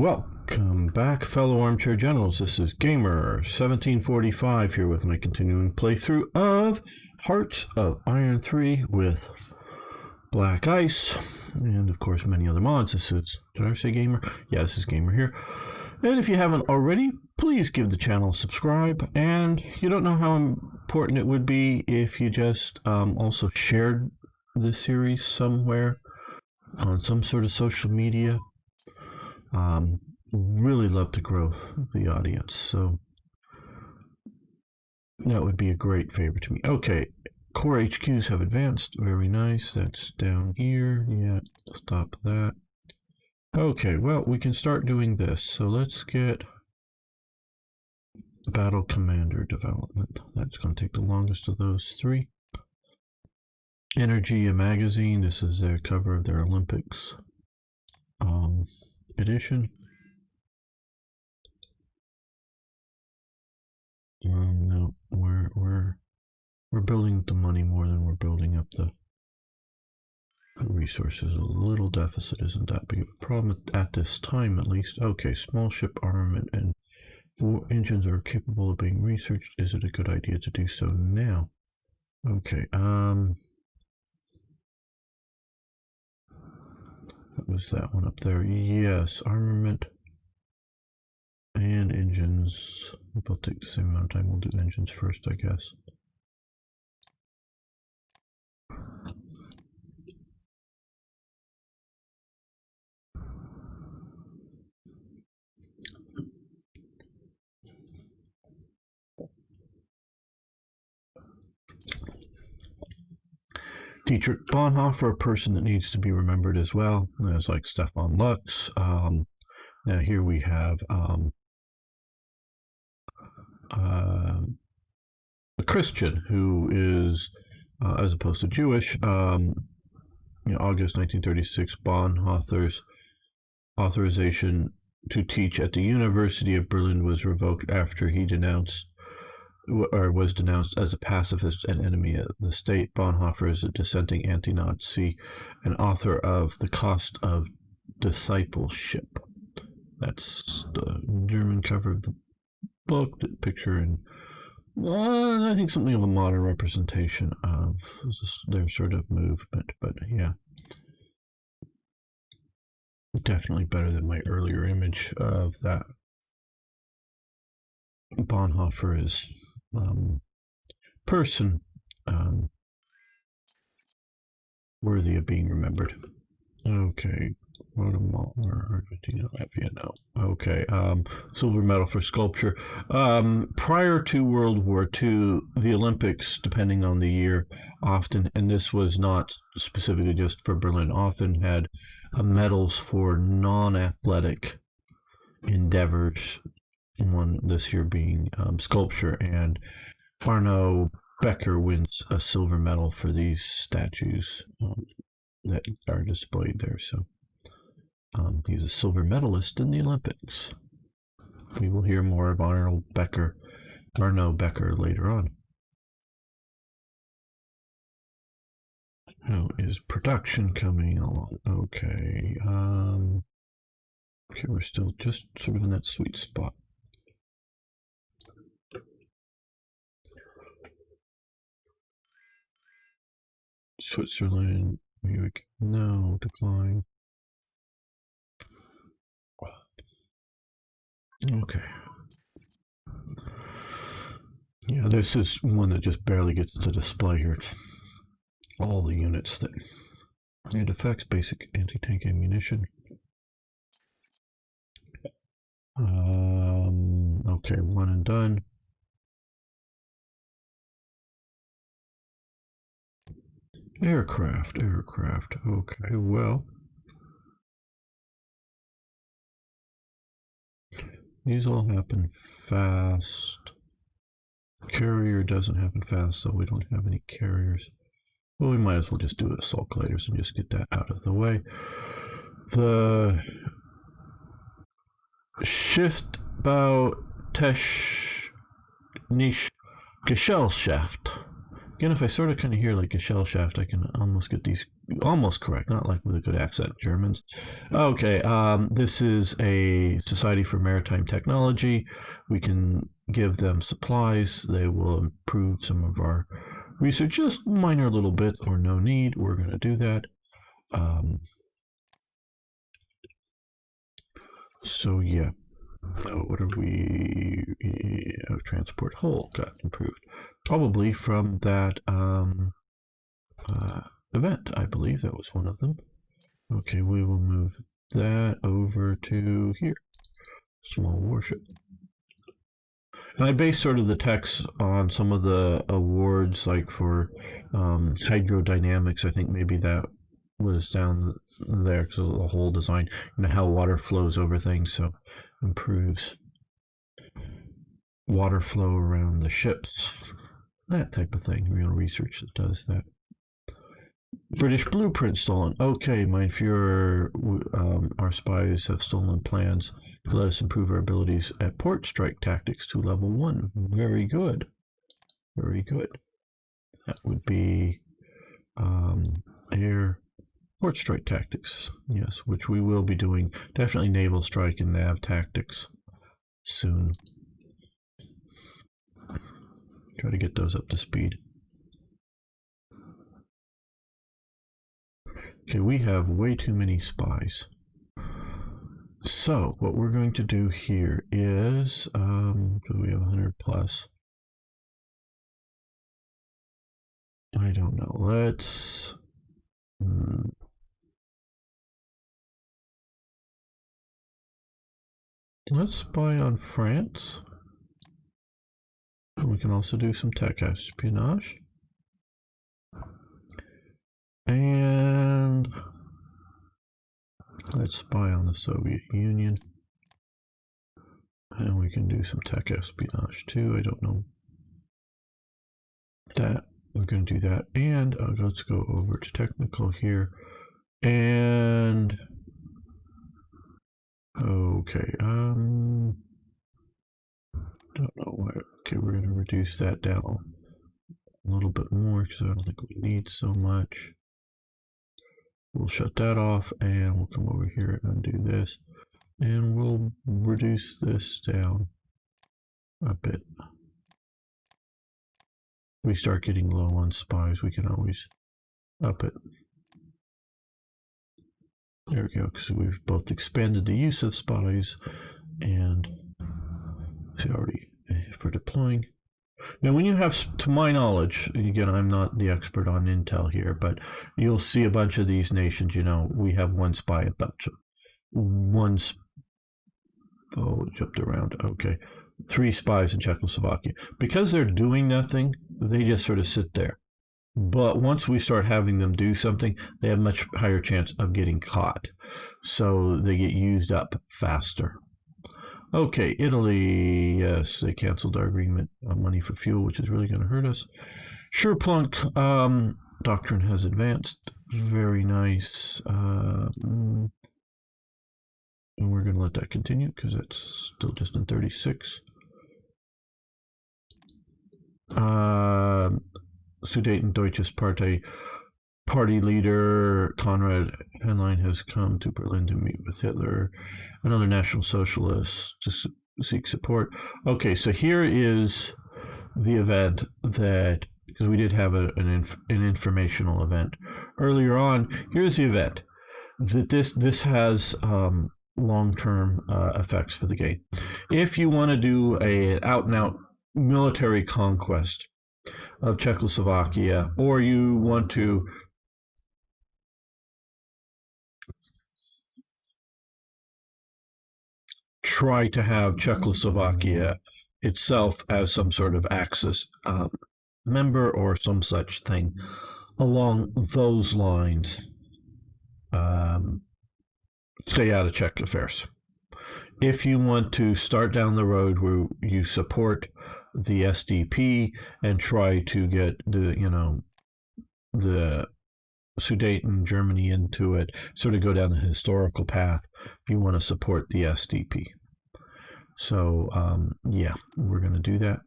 Welcome back, fellow armchair generals. This is Gamer 1745 here with my continuing playthrough of Hearts of Iron 3 with Black Ice, and of course many other mods. This is, did I say Gamer? Yeah, this is Gamer here. And if you haven't already, please give the channel a subscribe, and you don't know how important it would be if you just also shared this series somewhere on some sort of social media. Really love to grow the audience, so that would be a great favor to me. Okay, core HQs have advanced. Very nice. That's down here. Yeah, stop that. Okay, well, we can start doing this. So let's get battle commander development. That's going to take the longest of those three. Energy, a magazine. This is their cover of their Olympics edition. No, we're building the money more than we're building up the resources. A little deficit isn't that big of a problem at this time, at least. Okay, small ship armament and war engines are capable of being researched. Is it a good idea to do so now? Okay, what was that one up there? Yes, armament and engines. They'll take the same amount of time. We'll do engines first, I guess. Dietrich Bonhoeffer, a person that needs to be remembered as well. There's like Stefan Lux. Now here we have a Christian who is, as opposed to Jewish, August 1936, Bonhoeffer's authorization to teach at the University of Berlin was revoked after he was denounced as a pacifist and enemy of the state. Bonhoeffer is a dissenting anti-Nazi and author of The Cost of Discipleship. That's the German cover of the book, the picture, and I think something of a modern representation of their sort of movement, but yeah, definitely better than my earlier image of that. Bonhoeffer is person worthy of being remembered. Okay, Guatemala, Argentina, Latvia, no. Okay, silver medal for sculpture. Prior to World War II, the Olympics, depending on the year, often, and this was not specifically just for Berlin, often had medals for non-athletic endeavors. One this year being sculpture, and Arno Becker wins a silver medal for these statues that are displayed there. So he's a silver medalist in the Olympics. We will hear more of Arno Becker later on. How is production coming along? Okay, okay, we're still just sort of in that sweet spot. Switzerland, no, decline. Okay. Yeah, this is one that just barely gets to display here. All the units that it affects: basic anti-tank ammunition. Okay, one and done. Aircraft. Okay, well, these all happen fast. Carrier doesn't happen fast, so we don't have any carriers. Well, we might as well just do assault gliders and just get that out of the way. The Schiffbau Technische Gesellschaft. Again, if I sort of kind of hear like Gesellschaft, I can almost get these almost correct, not like with a good accent, Germans. Okay, this is a Society for Maritime Technology. We can give them supplies. They will improve some of our research, just minor little bits or no need. We're going to do that. So yeah, what are we? Transport hull got improved, probably from that event. I believe that was one of them. Okay, we will move that over to here. Small warship. And I base sort of the text on some of the awards, like for hydrodynamics. I think maybe that was down there because of the whole design, how water flows over things, so improves water flow around the ships, that type of thing. Real research that does that. British blueprint stolen. Okay, Mein Führer, our spies have stolen plans to let us improve our abilities at port strike tactics to level 1. Very good. Very good. That would be air port strike tactics. Yes, which we will be doing. Definitely naval strike and nav tactics soon. Try to get those up to speed. Okay, we have way too many spies. So what we're going to do here is, because we have 100 plus, I don't know, let's spy on France. We can also do some tech espionage. And let's spy on the Soviet Union. And we can do some tech espionage too. I don't know that. We're going to do that. And let's go over to technical here. And okay, don't know why. Okay, we're going to reduce that down a little bit more because I don't think we need so much. We'll shut that off and we'll come over here and undo this, and we'll reduce this down a bit. If we start getting low on spies, we can always up it. There we go, because we've both expanded the use of spies and see already for deploying. Now, when you have, to my knowledge, again, I'm not the expert on intel here, but you'll see a bunch of these nations, we have one spy, a bunch of it jumped around. Okay. 3 spies in Czechoslovakia. Because they're doing nothing, they just sort of sit there. But once we start having them do something, they have much higher chance of getting caught. So they get used up faster. Okay, Italy, yes, they canceled our agreement on money for fuel, which is really going to hurt us. Schurplunk doctrine has advanced. Very nice. And we're going to let that continue because it's still just in 36. Sudetendeutsches Party leader Konrad Henlein has come to Berlin to meet with Hitler, another National Socialist, to seek support. Okay, so here is the event that, because we did have an informational event earlier on. Here's the event that this has long-term effects for the game. If you want to do a out-and-out military conquest of Czechoslovakia, or you want to try to have Czechoslovakia itself as some sort of Axis member or some such thing along those lines, stay out of Czech affairs. If you want to start down the road where you support the SDP and try to get the Sudeten Germany into it, sort of go down the historical path, you want to support the SDP. So yeah, we're going to do that.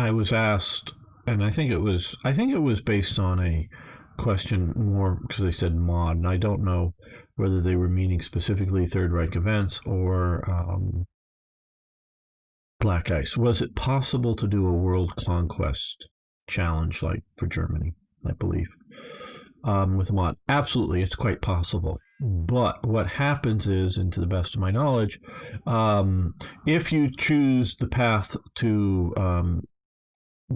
I was asked, and I think it was based on a question more because they said mod, and I don't know whether they were meaning specifically Third Reich events or Black Ice. Was it possible to do a world conquest challenge like for Germany? I believe with a mod, absolutely, it's quite possible. But what happens is, and to the best of my knowledge, if you choose the path to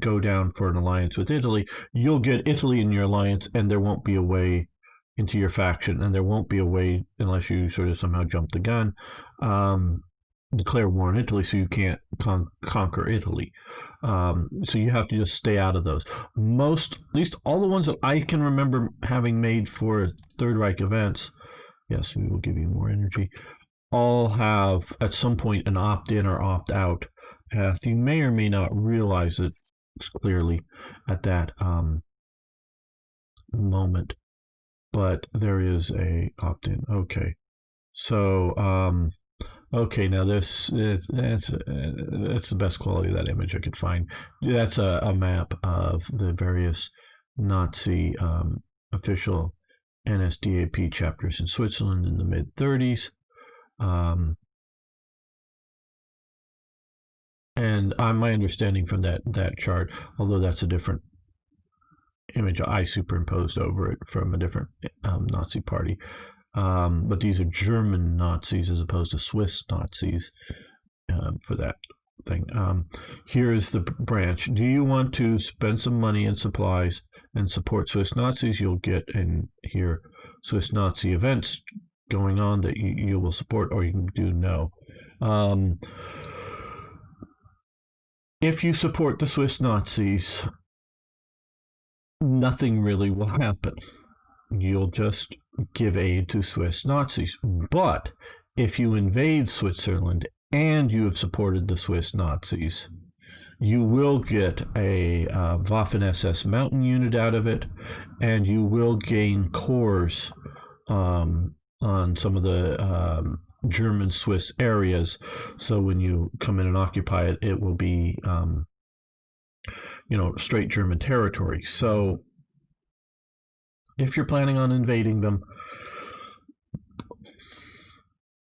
go down for an alliance with Italy, you'll get Italy in your alliance, and there won't be a way into your faction, and there won't be a way unless you sort of somehow jump the gun. Declare war on Italy, so you can't conquer Italy. So you have to just stay out of those. Most, at least all the ones that I can remember having made for Third Reich events, yes, we will give you more energy, all have at some point an opt in or opt out path. You may or may not realize it clearly at that moment, but there is a opt in. Okay. So, okay, now that's the best quality of that image I could find. That's a map of the various Nazi official NSDAP chapters in Switzerland in the mid 30s. And my understanding from that chart, although that's a different image I superimposed over it from a different Nazi party, but these are German Nazis as opposed to Swiss Nazis for that thing. Here is the branch. Do you want to spend some money and supplies and support Swiss Nazis? You'll get in here Swiss Nazi events going on that you will support, or you can do no. If you support the Swiss Nazis, nothing really will happen. You'll just give aid to Swiss Nazis. But if you invade Switzerland and you have supported the Swiss Nazis, you will get a Waffen SS mountain unit out of it, and you will gain cores on some of the German Swiss areas. So when you come in and occupy it, it will be straight German territory. So if you're planning on invading them,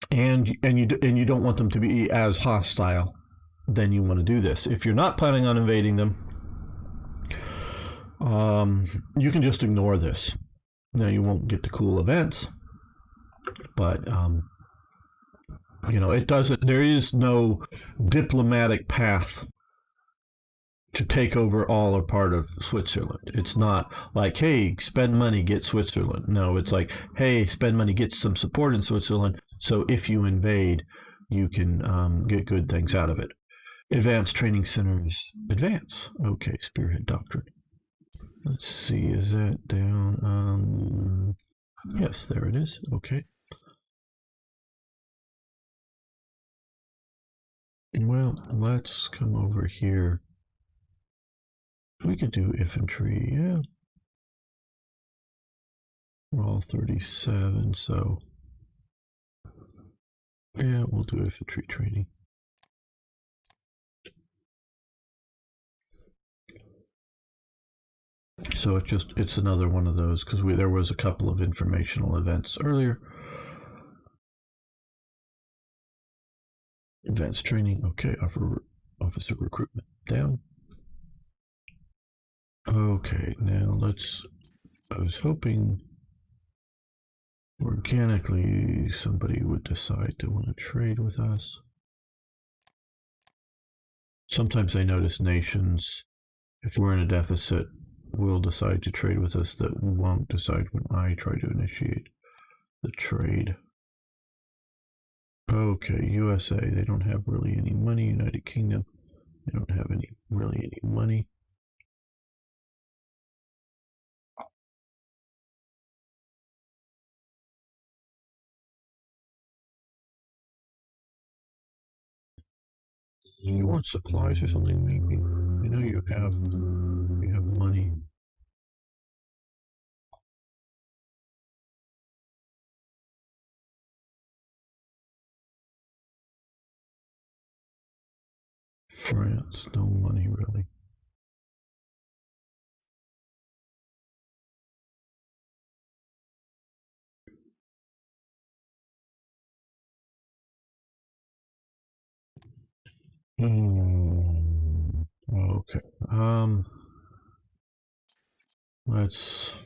and you don't want them to be as hostile, then you want to do this. If you're not planning on invading them, you can just ignore this. Now you won't get the cool events, but it doesn't. There is no diplomatic path to take over all or part of Switzerland. It's not like, hey, spend money, get Switzerland. No, it's like, hey, spend money, get some support in Switzerland. So if you invade, you can get good things out of it. Advanced training centers, advance. Okay, Spearhead Doctrine. Let's see, is that down? Yes, there it is. Okay. Well, let's come over here. We could do infantry, yeah. We're all 37, so yeah, we'll do infantry training. So it's another one of those because there was a couple of informational events earlier. Advanced training, okay. Officer recruitment down. Okay, now I was hoping organically somebody would decide to want to trade with us. Sometimes I notice nations, if we're in a deficit, will decide to trade with us that won't decide when I try to initiate the trade. Okay, USA, they don't have really any money. United Kingdom, they don't have really any money. You want supplies or something, maybe? You have money. France, no money really. Okay. Let's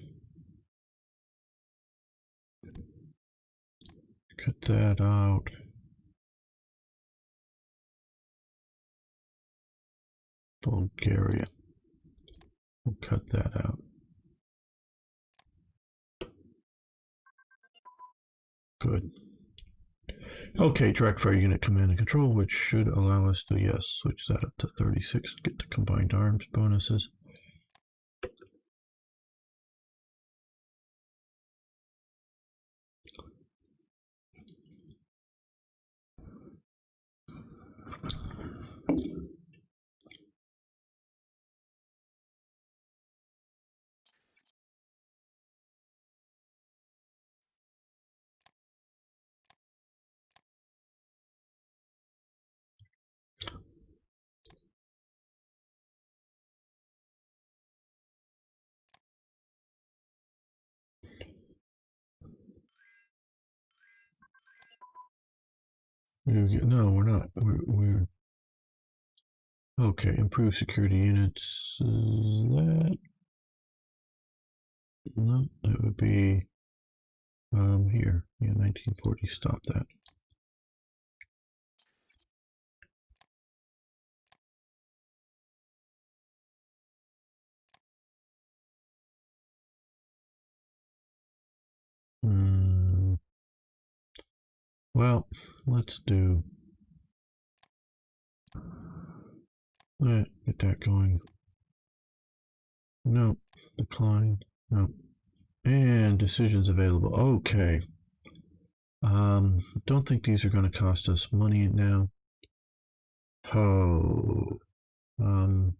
cut that out. Bulgaria. We'll cut that out. Good. Okay, direct fire unit command and control, which should allow us to, yes, switch that up to 36, get the combined arms bonuses. No, we're not. We're okay. Improve security units. That no, it would be here. Yeah, 1940. Stop that. Well, let's do. Get that going. No, decline. No, and decisions available. Okay. Don't think these are going to cost us money now. Oh, I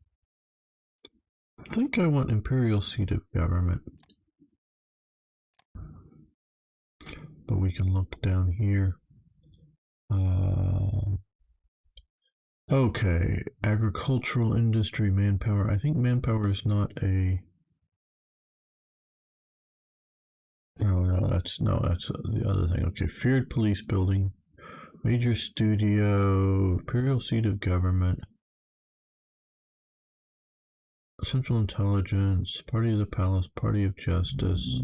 think I want imperial seat of government, but we can look down here. Okay, agricultural industry, manpower. I think manpower is not a. That's the other thing. Okay, feared police building, major studio, imperial seat of government, central intelligence, party of the palace, party of justice,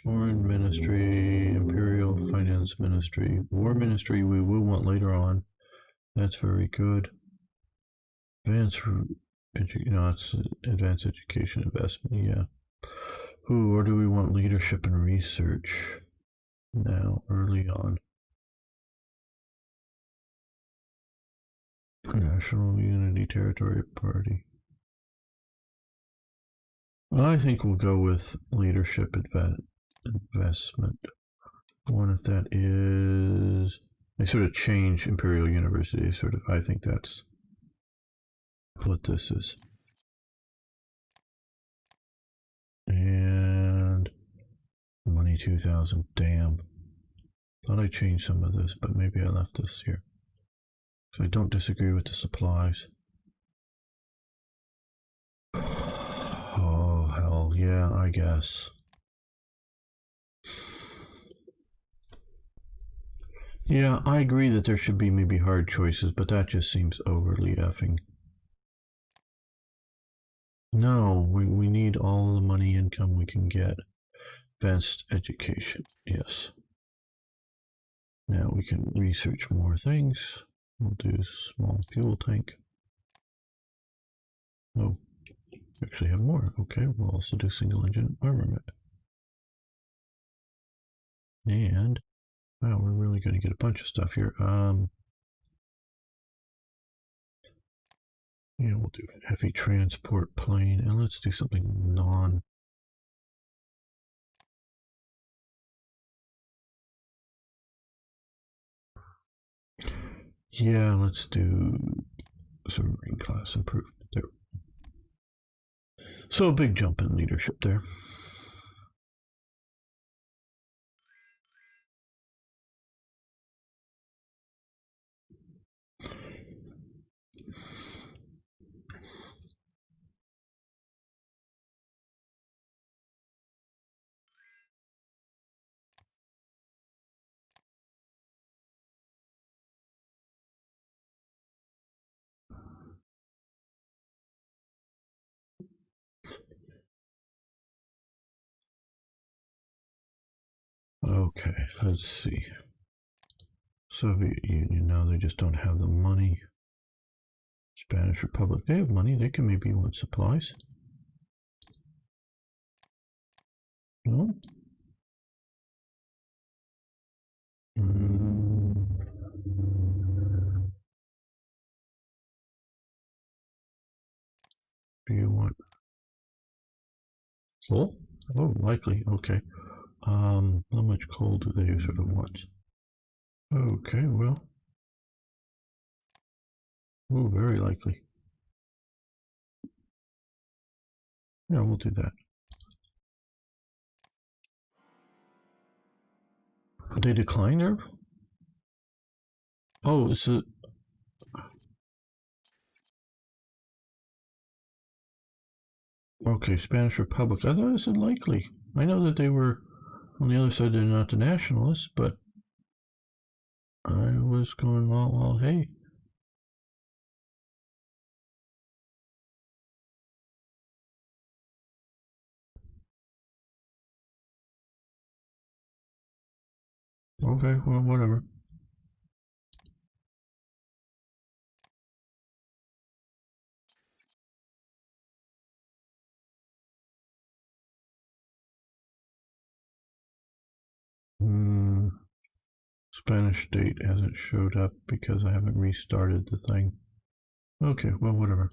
foreign ministry, imperial finance ministry, war ministry. We will want later on. That's very good. Advanced, it's advanced education investment. Yeah. Or do we want leadership and research now, early on? National Unity Territory Party. I think we'll go with leadership investment. I wonder if that is. They sort of change Imperial University. I think that's what this is. And money 2000. Damn. Thought I changed some of this, but maybe I left this here. So I don't disagree with the supplies. Oh, hell yeah, I guess. Yeah, I agree that there should be maybe hard choices, but that just seems overly effing. No, we need all the money income we can get. Advanced education, yes. Now we can research more things. We'll do small fuel tank. Oh, actually have more. Okay, we'll also do single engine armament. And wow, we're really going to get a bunch of stuff here. We'll do heavy transport plane, and let's do something non. Yeah, let's do submarine class improvement there. So a big jump in leadership there. Okay, let's see. Soviet Union, now they just don't have the money. Spanish Republic, they have money, they can maybe want supplies. No? Do you want coal? Oh, likely. Okay. How much coal do they sort of want? Okay, well. Oh, very likely. Yeah, we'll do that. They declined there? Oh, it's a. Okay, Spanish Republic. I thought it said likely. I know that they were on the other side, they're not the nationalists, but I was going, well, hey. Okay, well, whatever. Spanish state hasn't showed up because I haven't restarted the thing. Okay, well, whatever.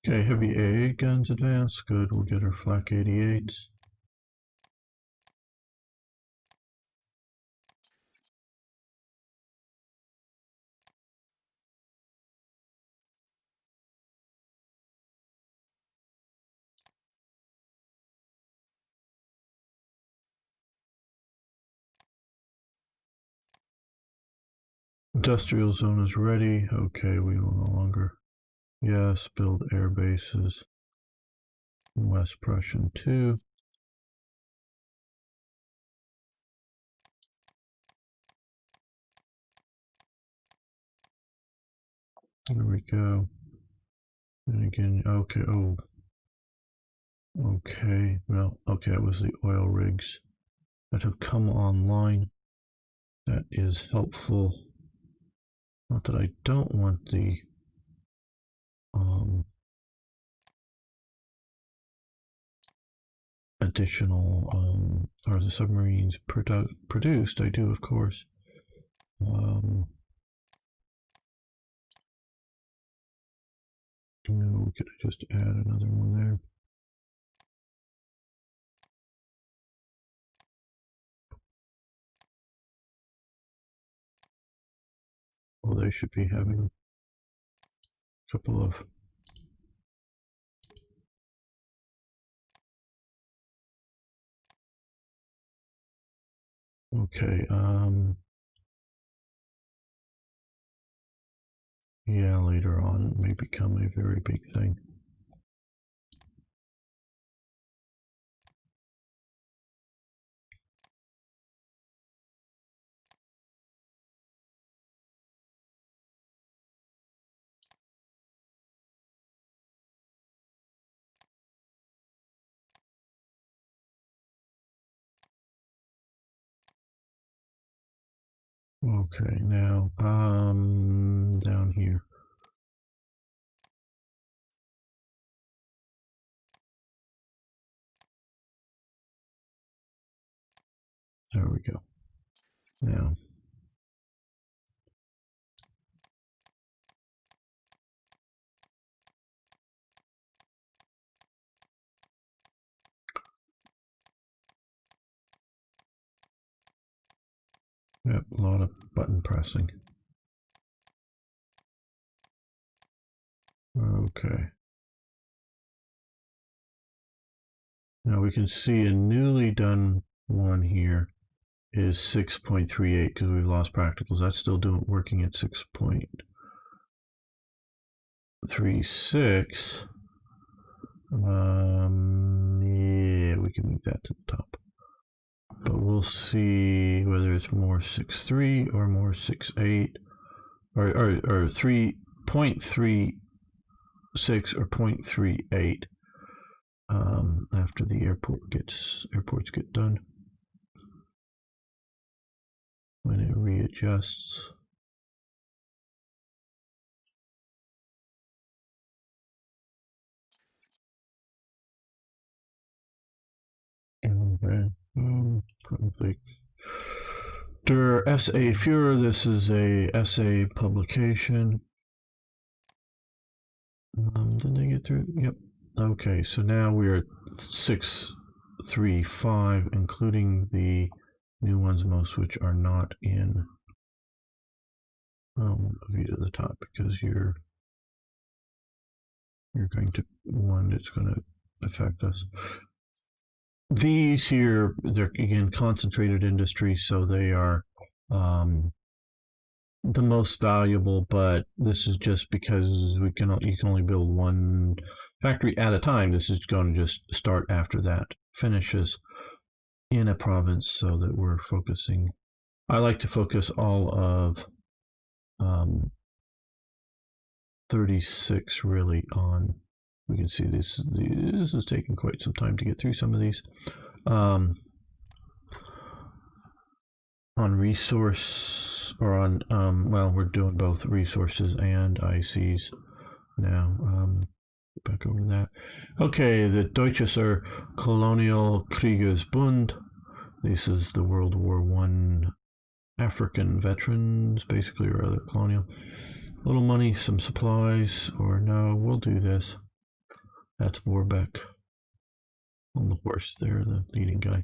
Okay, heavy AA guns advance. Good, we'll get our flak 88s. Industrial zone is ready. Okay, we will no longer. Yes, build air bases. West Prussian 2. There we go. And again, okay, oh. Okay, well, okay, that was the oil rigs that have come online. That is helpful. Not that I don't want the additional are the submarines produced. I do, of course. We could just add another one there. Well, they should be having a couple of okay, yeah, later on it may become a very big thing. Okay, now down here. There we go. Now yep, a lot of button pressing. Okay. Now we can see a newly done one here is 6.38 because we've lost practicals. That's still working at 6.36. Yeah, we can move that to the top. but we'll see whether it's more 6.3 or more 6.8 or 3.36 or 0.38 after the airports get done. When it readjusts. Okay. Der SA Führer, this is a essay publication. Did they get through? Yep. Okay, so now we're at 6.35, including the new ones, most which are not in. I'll move you to the top because you're going to one that's going to affect us. These here, they're again concentrated industry, so they are the most valuable, but this is just because you can only build one factory at a time. This is going to just start after that finishes in a province, so that we're focusing. I like to focus all of 36 really on. We can see this is taking quite some time to get through some of these. On resource, or on well, we're doing both resources and ICs now. Back over to that. Okay, the Deutsches are Colonial Kriegersbund. This is the World War I African veterans, basically, or other colonial. A little money, some supplies, or no, we'll do this. That's Vorbeck on the horse there, the leading guy.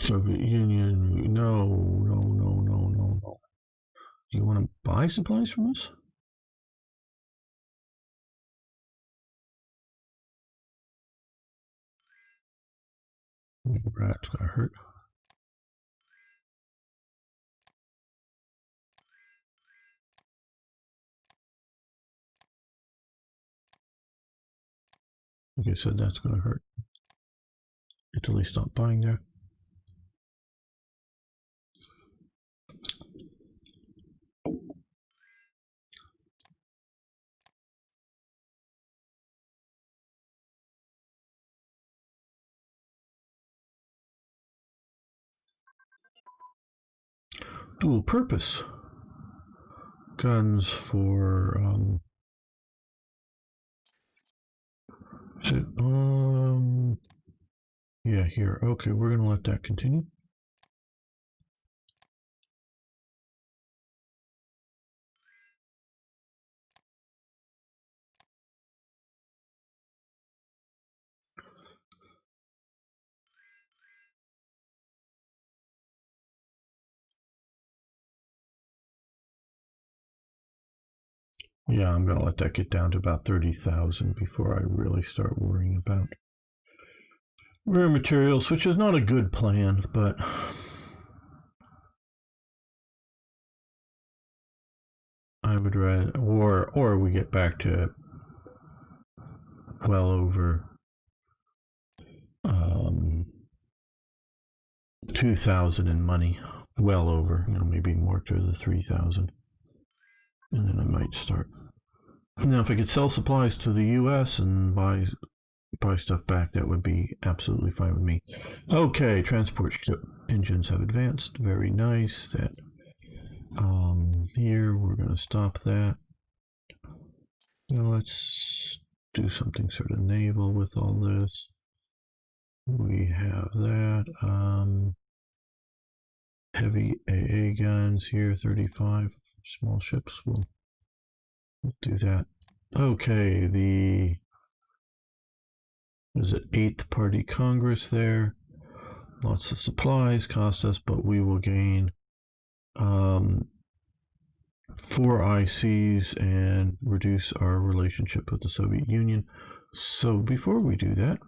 Soviet Union, no. You want to buy supplies from us? Rat's gonna hurt. Like I said, that's gonna hurt. Italy stopped buying there. Dual purpose guns for yeah, here. Okay, we're gonna let that continue. Yeah, I'm gonna let that get down to about 30,000 before I really start worrying about rare materials, which is not a good plan, but I would rather, or we get back to well over 2,000 in money, well over, maybe more to the 3,000, and then I might start. Now, if I could sell supplies to the U.S. and buy stuff back, that would be absolutely fine with me. Okay, transport ship engines have advanced. Very nice. That here we're going to stop that. Now let's do something sort of naval with all this. We have that. Heavy AA guns here, 35 small ships. We'll do that. Okay, the is it 8th Party Congress there? Lots of supplies cost us, but we will gain 4 ICs and reduce our relationship with the Soviet Union. So before we do that,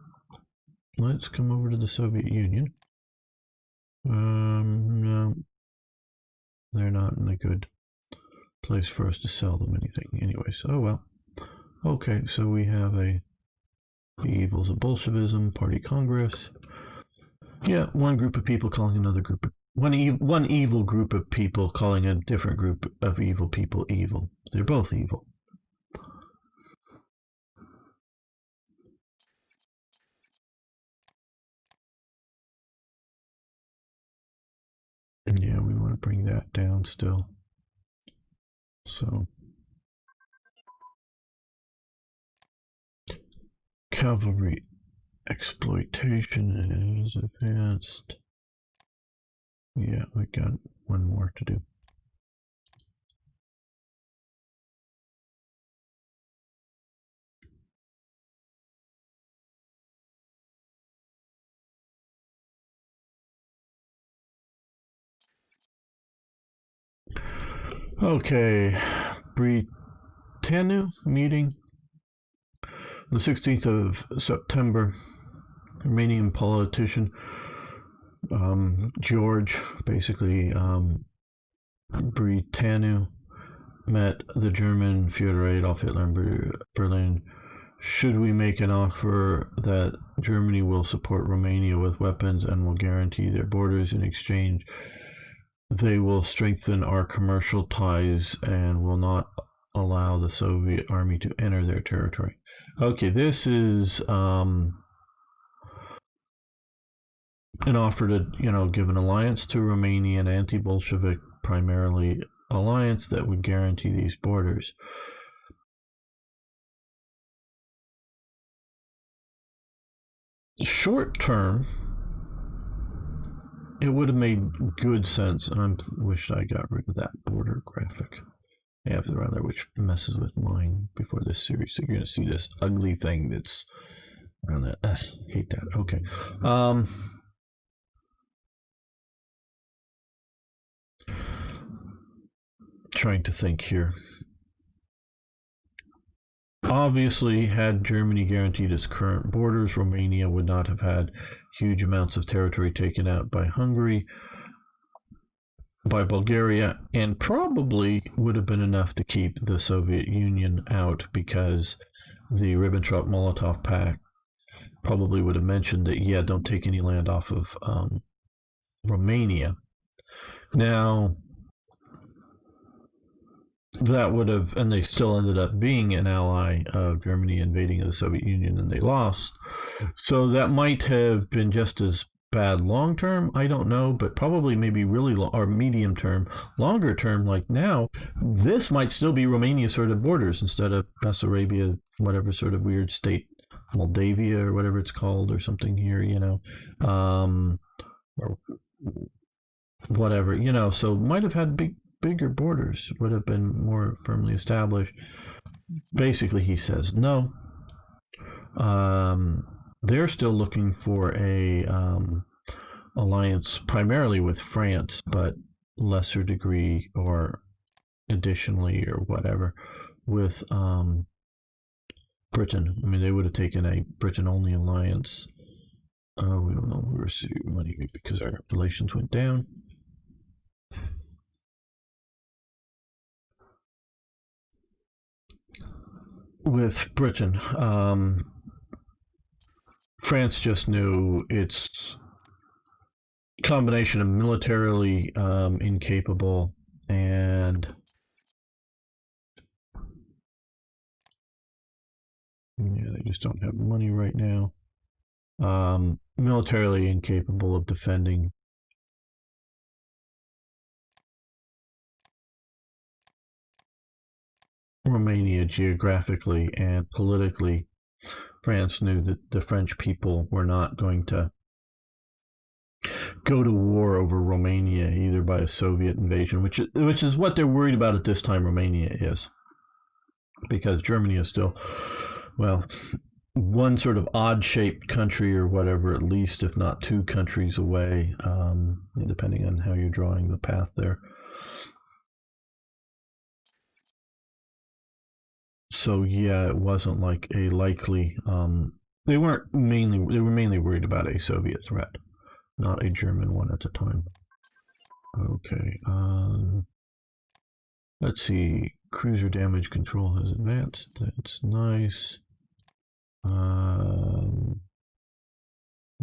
let's come over to the Soviet Union. No, they're not in a good place for us to sell them anything. Anyways, oh well. Okay, so we have the evils of Bolshevism, Party Congress. Yeah, one group of people calling another group of one evil group of people calling a different group of evil people evil. They're both evil. Yeah, we want to bring that down still. So, cavalry exploitation is advanced. Yeah, we got one more to do. Okay, Britannia meeting on the 16th of September. Romanian politician George, basically Britannia, met the German Führer Adolf Hitler in Berlin. Should we make an offer that Germany will support Romania with weapons and will guarantee their borders in exchange? They will strengthen our commercial ties and will not allow the Soviet army to enter their territory. Okay, this is an offer to, give an alliance to Romania, an anti-Bolshevik primarily alliance that would guarantee these borders. Short term, it would have made good sense, and I wish I got rid of that border graphic. I have the rather, which messes with mine before this series. So you're going to see this ugly thing that's around that. Hate that. Okay. Trying to think here. Obviously, had Germany guaranteed its current borders, Romania would not have had huge amounts of territory taken out by Hungary, by Bulgaria, and probably would have been enough to keep the Soviet Union out, because the Ribbentrop-Molotov Pact probably would have mentioned that, yeah, don't take any land off of Romania. Now, that would have, and they still ended up being an ally of Germany invading the Soviet Union, and they lost. So that might have been just as bad long term, I don't know, but probably maybe really or medium term. Longer term, like now, this might still be Romania's sort of borders instead of Bessarabia, whatever sort of weird state, Moldavia or whatever it's called, or something here, or whatever, so might have had bigger borders, would have been more firmly established. Basically, he says no. They're still looking for a alliance primarily with France, but lesser degree or additionally or whatever with Britain. I mean, they would have taken a Britain-only alliance. We don't know. We received money because our relations went down. With Britain, France just knew its combination of militarily incapable and they just don't have money right now. Militarily incapable of defending Romania geographically and politically. France knew that the French people were not going to go to war over Romania either by a Soviet invasion, which is what they're worried about at this time. Romania is, because Germany is still, well, one sort of odd-shaped country or whatever, at least, if not two countries away, depending on how you're drawing the path there. So yeah, it wasn't like a likely. They were mainly worried about a Soviet threat, not a German one at the time. Okay. Let's see. Cruiser damage control has advanced. That's nice.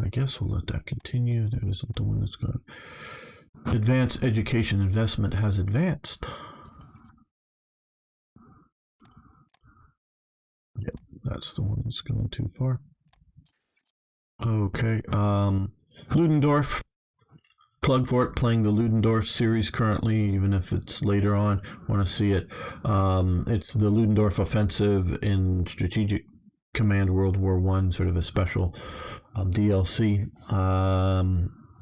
I guess we'll let that continue. That isn't the one that's going to. Advanced education investment has advanced. Yep, that's the one that's going too far. Okay. Ludendorff. Plug for it. Playing the Ludendorff series currently, even if it's later on. Want to see it? It's the Ludendorff offensive in Strategic Command World War One, sort of a special DLC.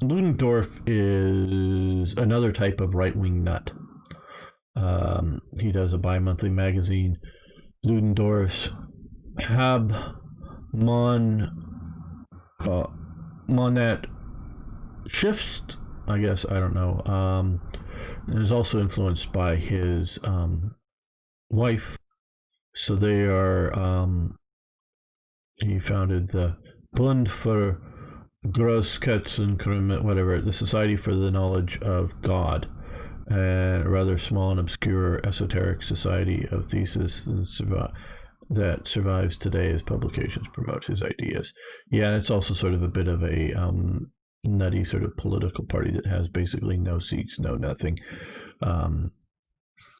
Ludendorff is another type of right wing nut. He does a bi-monthly magazine, Ludendorff's Hab Monet Shift, I guess, I don't know. And is also influenced by his wife. So they are, he founded the Bund für Großketzen, whatever, the Society for the Knowledge of God, and a rather small and obscure esoteric society of thesis that survives today as publications promote his ideas. Yeah, and it's also sort of a bit of a nutty sort of political party that has basically no seats, no nothing.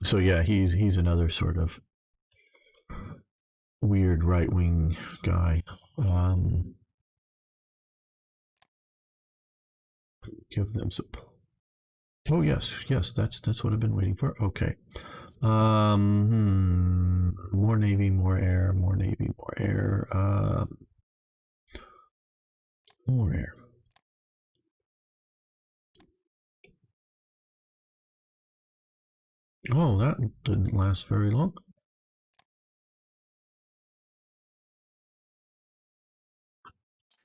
So yeah, he's another sort of weird right wing guy. Give them some. Oh yes, that's what I've been waiting for. Okay. More Navy, more air, more Navy, more air. More air. Oh, that didn't last very long.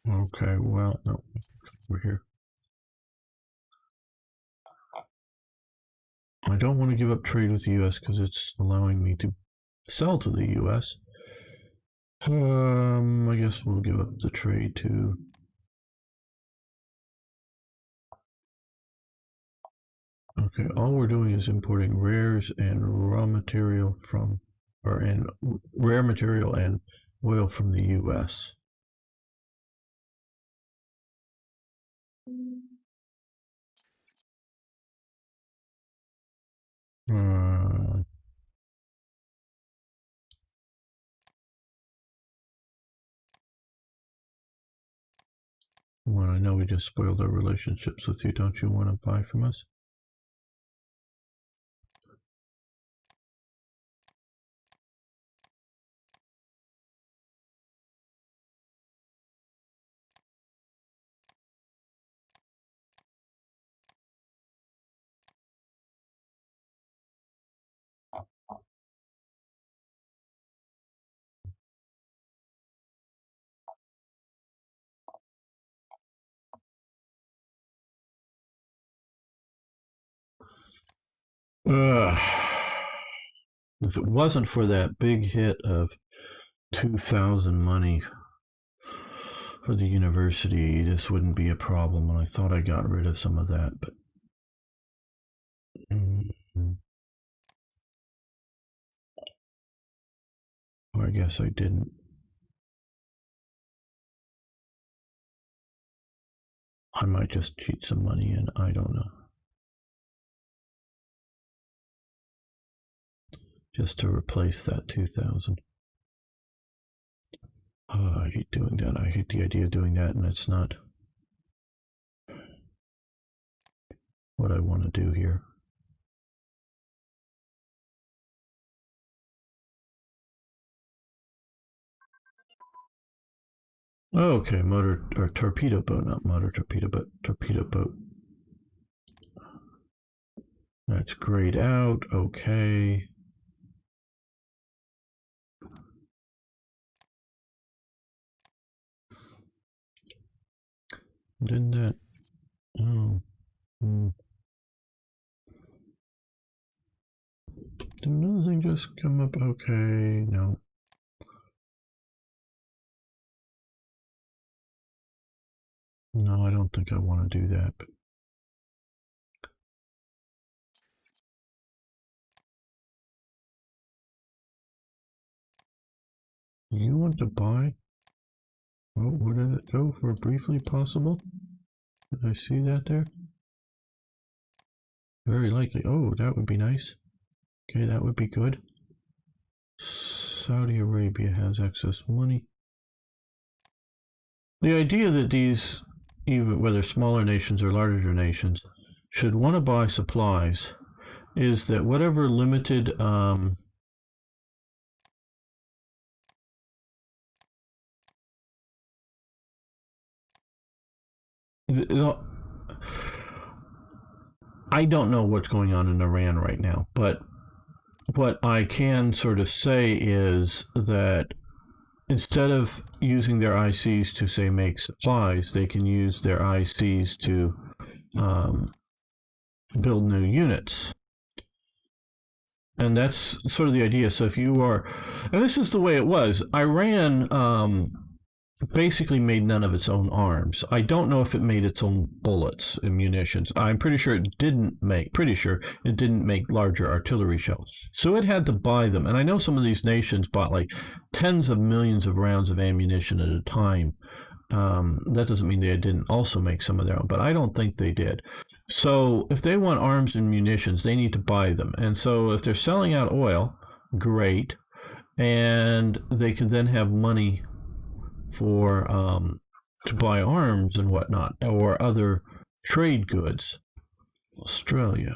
Okay, well, no, we're here. I don't want to give up trade with the U.S. because it's allowing me to sell to the U.S. I guess we'll give up the trade to. Okay, all we're doing is importing rares and raw material from, or and rare material and oil from the U.S. Well, I know we just spoiled our relationships with you. Don't you want to buy from us? Ugh. If it wasn't for that big hit of 2,000 money for the university, this wouldn't be a problem. And I thought I got rid of some of that, but I guess I didn't. I might just cheat some money in. I don't know. Just to replace that 2,000. Oh, I hate doing that. I hate the idea of doing that, and it's not what I want to do here. Okay, motor or torpedo boat, not motor torpedo, but torpedo boat. That's grayed out. Okay. Didn't that? Oh. Did another thing just come up? Okay, no. No, I don't think I want to do that. But You want to buy? Oh, where did it go? For briefly possible? Did I see that there? Very likely. Oh, that would be nice. Okay, that would be good. Saudi Arabia has excess money. The idea that these, even whether smaller nations or larger nations, should want to buy supplies is that whatever limited I don't know what's going on in Iran right now, but what I can sort of say is that instead of using their ICs to, say, make supplies, they can use their ICs to build new units. And that's sort of the idea. So if you are, and this is the way it was, Iran basically made none of its own arms. I don't know if it made its own bullets and munitions. I'm pretty sure it didn't make larger artillery shells. So it had to buy them. And I know some of these nations bought like tens of millions of rounds of ammunition at a time. That doesn't mean they didn't also make some of their own, but I don't think they did. So if they want arms and munitions, they need to buy them. And so if they're selling out oil, great. And they can then have money for to buy arms and whatnot, or other trade goods. Australia,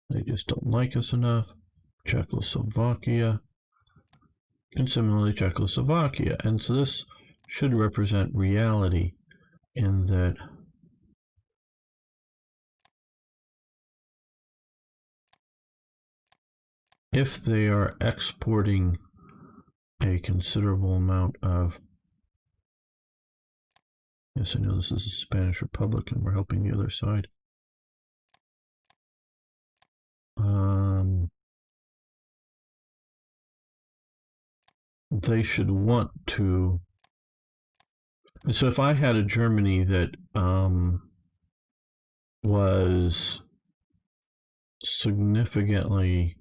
they just don't like us enough. Czechoslovakia, and similarly Czechoslovakia. And so this should represent reality in that if they are exporting a considerable amount of, yes, I know this is the Spanish Republic and we're helping the other side. They should want to, so if I had a Germany that was significantly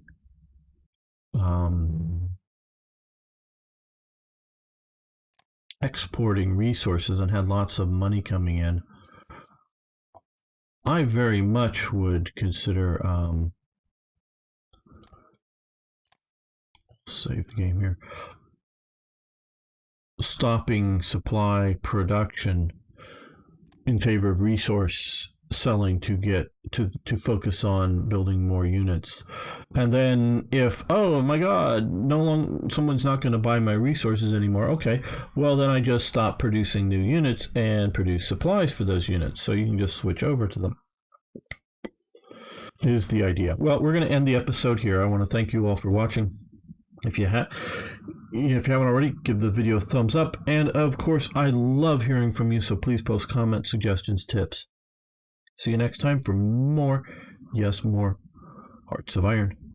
exporting resources and had lots of money coming in, I very much would consider save the game here, stopping supply production in favor of resource selling to get to focus on building more units. And then if, oh my god, no longer someone's not going to buy my resources anymore, okay, well then I just stop producing new units and produce supplies for those units, so you can just switch over to them, is the idea. Well, we're going to end the episode here. I want to thank you all for watching. If you haven't already, give the video a thumbs up, and of course I love hearing from you, so please post comments, suggestions, tips. See you next time for more, yes, more Hearts of Iron.